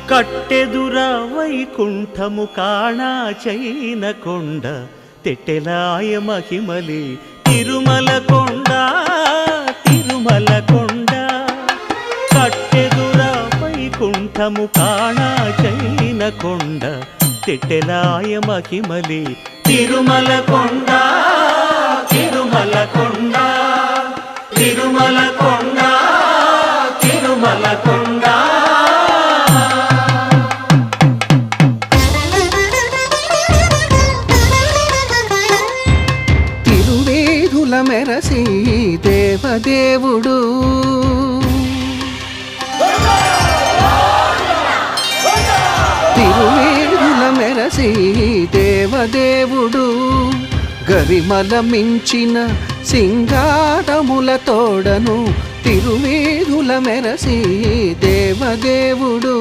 కట్టెదుర వైకుంఠము కాణా చైన కొండ తెట్టెలాయ మహిమలి తిరుమల కొండ తిరుమల కొండ కట్టెదుర వైకుంఠము కాణా చైన కొండ తెట్టెలాయ మహిమలి తిరుమల కొండ తిరుమల కొండ తిరుమల కొండ తిరుమల కొండ తిరువేధుల మెరసి దేవదేవుడు తిరువేధుల మెరసి దేవదేవుడు గరిమల మించిన సింగారముల తోడను తిరువేధుల మెరసి దేవదేవుడు